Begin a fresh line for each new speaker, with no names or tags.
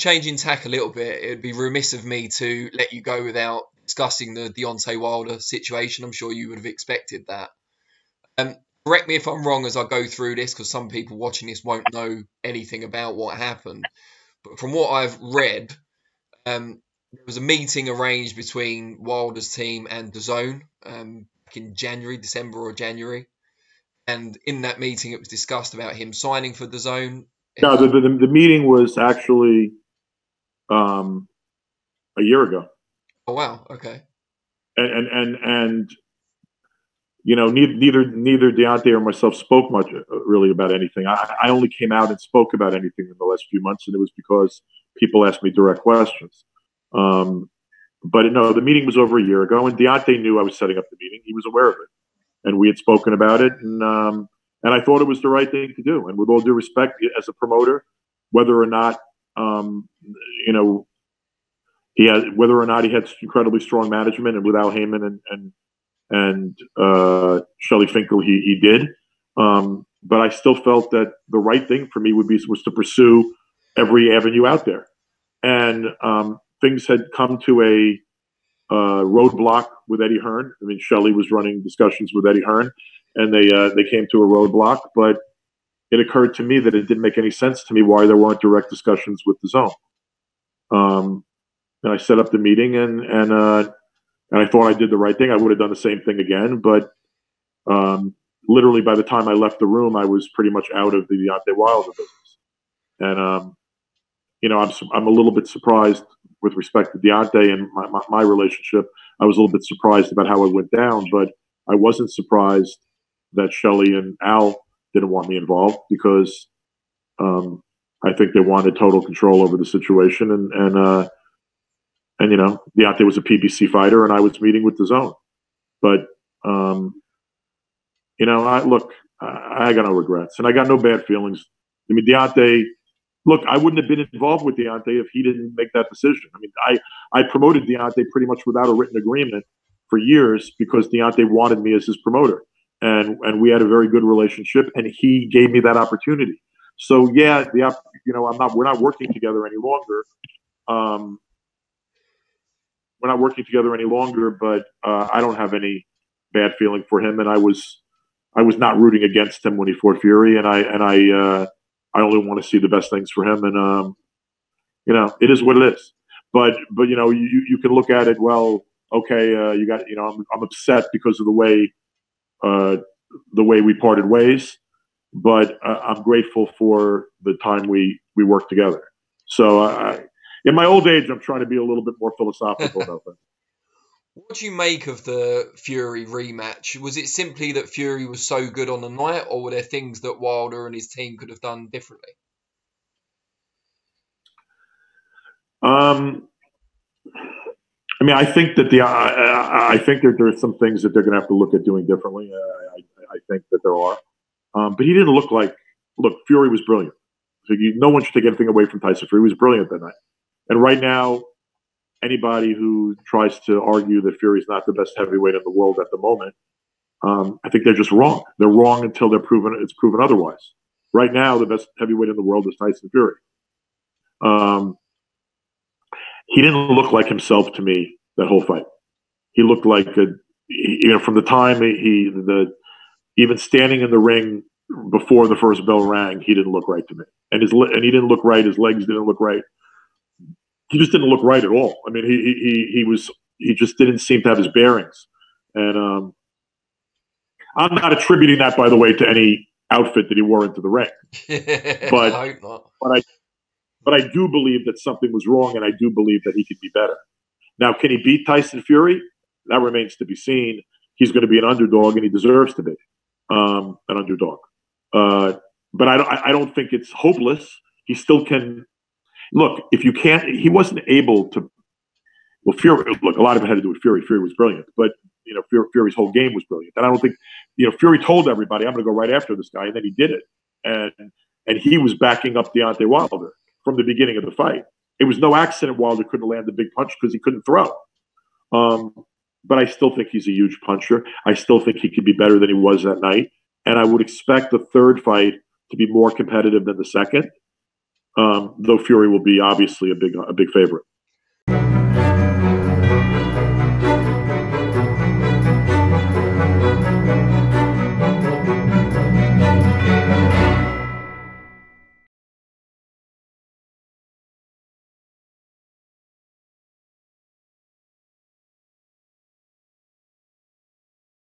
changing tack a little bit, it would be remiss of me to let you go without discussing the Deontay Wilder situation. I'm sure you would have expected that. Correct me if I'm wrong as I go through this, because some people watching this won't know anything about what happened. But from what I've read, there was a meeting arranged between Wilder's team and DAZN back in December or January. And in that meeting, it was discussed about him signing for DAZN.
No, the meeting was actually a year ago.
Oh, wow. Okay.
And you know, neither Deontay or myself spoke much really about anything. I only came out and spoke about anything in the last few months, and it was because people asked me direct questions. But no, the meeting was over a year ago, and Deontay knew I was setting up the meeting. He was aware of it, and we had spoken about it, and I thought it was the right thing to do. And with all due respect, as a promoter, whether or not you know, whether or not he had incredibly strong management, and without Heyman and Shelley Finkel, he did. But I still felt that the right thing for me was to pursue every avenue out there. And things had come to a roadblock with Eddie Hearn. I mean, Shelley was running discussions with Eddie Hearn, and they came to a roadblock. But it occurred to me that it didn't make any sense to me why there weren't direct discussions with DAZN. And I set up the meeting, and I thought I did the right thing. I would have done the same thing again, but literally by the time I left the room, I was pretty much out of the Deontay Wilder business. And you know, I'm a little bit surprised with respect to Deontay and my relationship. I was a little bit surprised about how it went down, but I wasn't surprised that Shelley and Al didn't want me involved, because I think they wanted total control over the situation. And you know, Deontay was a PBC fighter, and I was meeting with DAZN. But you know, I got no regrets, and I got no bad feelings. I mean, Deontay. Look, I wouldn't have been involved with Deontay if he didn't make that decision. I mean, I promoted Deontay pretty much without a written agreement for years, because Deontay wanted me as his promoter, and we had a very good relationship, and he gave me that opportunity. So yeah, you know, we're not working together any longer. We're not working together any longer, but I don't have any bad feeling for him, and I was not rooting against him when he fought Fury, and I only want to see the best things for him, and you know, it is what it is. But you know, you can look at it. Well, okay, you got, you know, I'm upset because of the way we parted ways, but I'm grateful for the time we worked together. So in my old age, I'm trying to be a little bit more philosophical about that.
What do you make of the Fury rematch? Was it simply that Fury was so good on the night, or were there things that Wilder and his team could have done differently?
I mean, I think that I think that there are some things that they're going to have to look at doing differently. I think that there are, but he didn't look like. Look, Fury was brilliant. So no one should take anything away from Tyson Fury. He was brilliant that night. And right now, anybody who tries to argue that Fury is not the best heavyweight in the world at the moment, I think they're just wrong. They're wrong until it's proven otherwise. Right now, the best heavyweight in the world is Tyson Fury. He didn't look like himself to me that whole fight. He looked like from the time even standing in the ring before the first bell rang, he didn't look right to me. And he didn't look right. His legs didn't look right. He just didn't look right at all. I mean, he just didn't seem to have his bearings. And I'm not attributing that, by the way, to any outfit that he wore into the ring. But
I hope not.
But I do believe that something was wrong, and I do believe that he could be better. Now, can he beat Tyson Fury? That remains to be seen. He's going to be an underdog, and he deserves to be an underdog. But I don't think it's hopeless. He still can. Look, if you can't, he wasn't able to. Well, Fury. Look, a lot of it had to do with Fury. Fury was brilliant, but you know, Fury's whole game was brilliant. And I don't think, you know, Fury told everybody, "I'm going to go right after this guy," and then he did it. And he was backing up Deontay Wilder from the beginning of the fight. It was no accident Wilder couldn't land a big punch, because he couldn't throw. But I still think he's a huge puncher. I still think he could be better than he was that night. And I would expect the third fight to be more competitive than the second. though Fury will be obviously a big favorite.